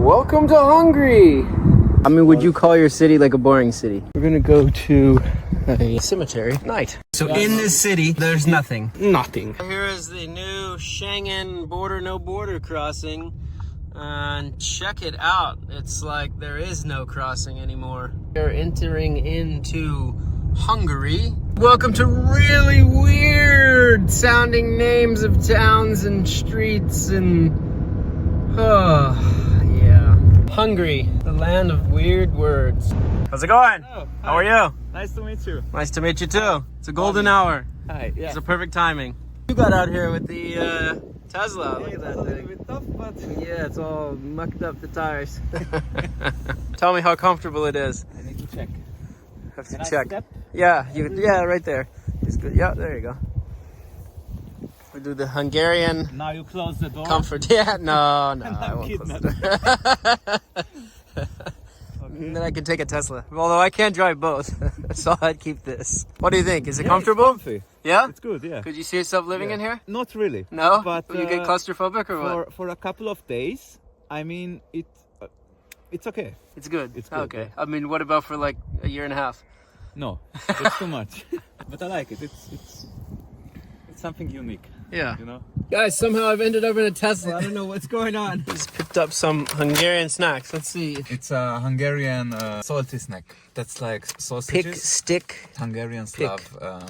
Welcome to Hungary! I mean, would you call your city like a boring city? We're gonna go to a cemetery at night. So in this city, there's nothing. Nothing. Here is the new Schengen border, no border crossing. And check it out. It's like there is no crossing anymore. We're entering into Hungary. Welcome to really weird sounding names of towns and streets and... yeah. Hungary, the land of weird words. How's it going? Hello. How are you? Nice to meet you. Nice to meet you too. It's a golden hour. Hi. Yeah. It's a perfect timing. You got out here with the Tesla. Look at that a little thing. bit tough, but Yeah, it's all mucked up the tires. Tell me how comfortable it is. I need to check. Have to Can I check. step? Yeah, yeah, right there. It's good. Yeah, there you go. We do the Hungarian Now you close the door. comfort. Yeah, no, I I'm won't close kidding. the door. And then I can take a Tesla. Although I can't drive both, so I'd keep this. What do you think? Is it comfortable? It's comfy. Yeah? It's good, yeah. Could you see yourself living Yeah. in here? Not really. No? But Will you get claustrophobic or what? for a couple of days, I mean, it's okay. It's good. It's good, Okay. yeah. I mean, what about for like a year and a half? No, it's too much. But I like it. It's something unique, Yeah. you know. Guys, somehow I've ended up in a Tesla. I don't know what's going on. Just picked up some Hungarian snacks. Let's see. It's a Hungarian salty snack. That's like sausages. Pick, stick, Hungarians pick. love some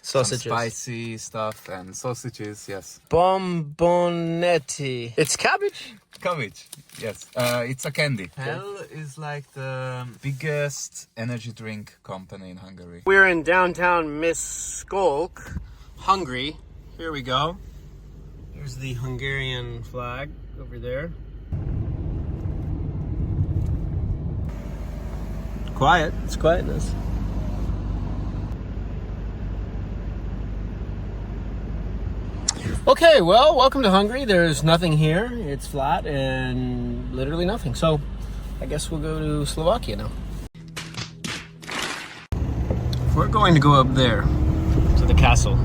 sausages. spicy stuff and sausages. Yes, Bombonetti. It's cabbage? cabbage. Yes, it's a candy. Hell is like the biggest energy drink company in Hungary. We're in downtown Miskolc, Hungary. Here we go. Here's the Hungarian flag over there. Quiet. It's quietness. Okay, well, welcome to Hungary. There's nothing here. It's flat and literally nothing. So I guess we'll go to Slovakia now. We're going to go up there to the castle.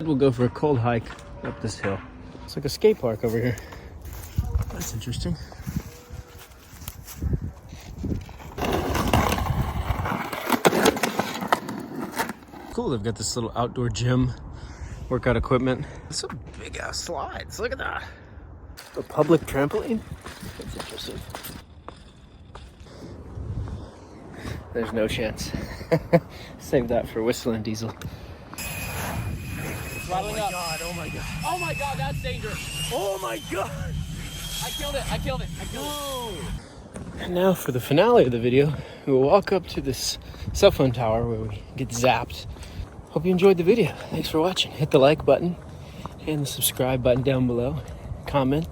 We'll go for a cold hike up this hill. It's like a skate park over here. That's interesting. Cool, they've got this little outdoor gym, workout equipment. Some big ass slides, look at that. A public trampoline? That's interesting. There's no chance. Save that for whistling diesel. Rattling up. God, oh my god. Oh my God, that's dangerous. Oh my god! I killed it. And now for the finale of the video, we'll walk up to this cell phone tower where we get zapped. Hope you enjoyed the video. Thanks for watching. Hit the like button and the subscribe button down below. Comment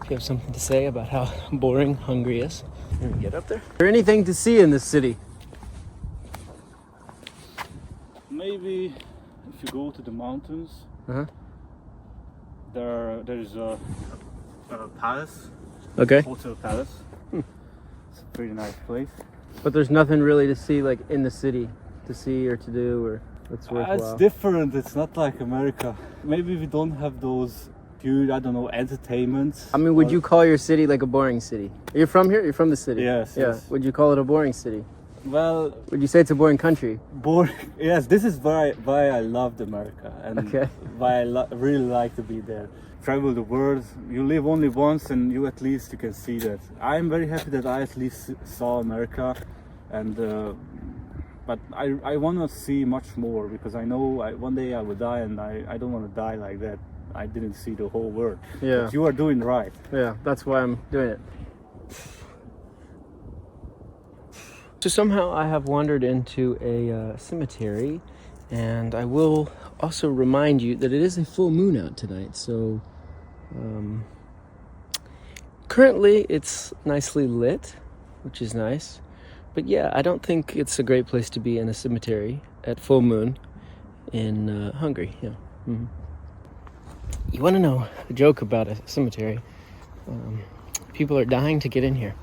if you have something to say about how boring Hungary is. Can we get up there? Is there anything to see in this city? Maybe if you go to the mountains, there's a palace, Okay. hotel palace. It's a pretty nice place. But there's nothing really to see like in the city to see or to do or that's worthwhile. It's different. It's not like America. Maybe we don't have those huge, I don't know, entertainments. I mean, would you call your city like a boring city? You're from here? You're from the city? Yes, Yeah. yes. Would you call it a boring city? Well, Would you say it's a boring country? boring. Yes, this is why I loved America and Okay. why I really like to be there. Travel the world. You live only once, and you at least you can see that. I'm very happy that I at least saw America, and but I want to see much more because I know one day I will die, and I don't want to die like that. I didn't see the whole world. Yeah. But you are doing right. Yeah, that's why I'm doing it. So somehow I have wandered into a cemetery, and I will also remind you that it is a full moon out tonight. So currently it's nicely lit, which is nice. But yeah, I don't think it's a great place to be in a cemetery at full moon in Hungary. Yeah. Mm-hmm. You want to know a joke about a cemetery? People are dying to get in here,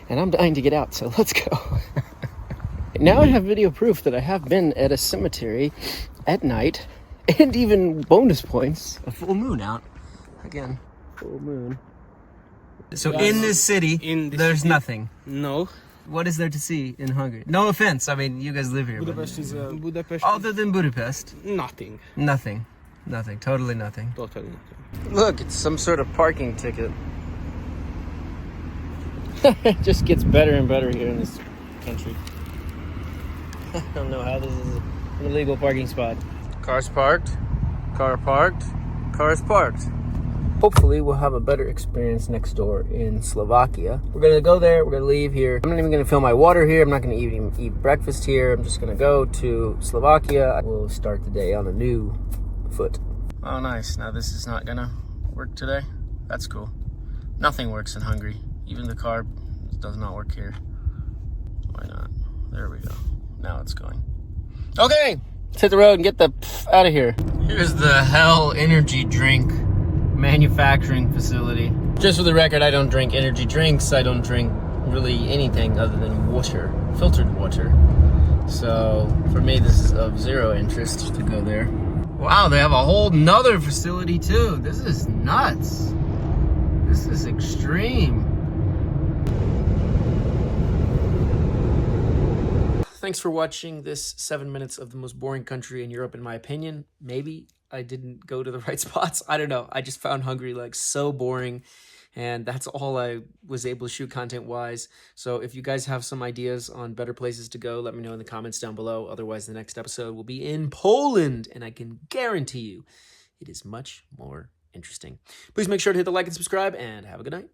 and I'm dying to get out, so let's go. Now I have video proof that I have been at a cemetery at night And even bonus points. A full moon out. Again, full moon. So in this city, there's nothing. No. What is there to see in Hungary? No offense, I mean, you guys live here. Budapest is Budapest. Other than Budapest? Nothing. Nothing. Nothing. Totally nothing. Totally nothing. Look, it's some sort of parking ticket. It just gets better and better here in this country. I don't know how this is an illegal parking spot. Cars parked, car parked, cars parked. Hopefully we'll have a better experience next door in Slovakia. We're gonna go there, we're gonna leave here. I'm not even gonna fill my water here. I'm not gonna even eat breakfast here. I'm just gonna go to Slovakia. We'll start the day on a new foot. Oh, nice. Now this is not gonna work today. That's cool. Nothing works in Hungary. Even the car does not work here. Why not? There we go. Now it's going. Okay, let's hit the road and get the out of here. Here's the Hell energy drink manufacturing facility. Just for the record, I don't drink energy drinks. I don't drink really anything other than water, filtered water. So for me, this is of zero interest to go there. Wow, they have a whole nother facility too. This is nuts. This is extreme. Thanks for watching this 7 minutes of the most boring country in Europe, in my opinion. Maybe I didn't go to the right spots. I don't know. I just found Hungary like so boring, and that's all I was able to shoot content-wise. So if you guys have some ideas on better places to go, let me know in the comments down below. Otherwise, the next episode will be in Poland, and I can guarantee you it is much more interesting. Please make sure to hit the like and subscribe, and have a good night.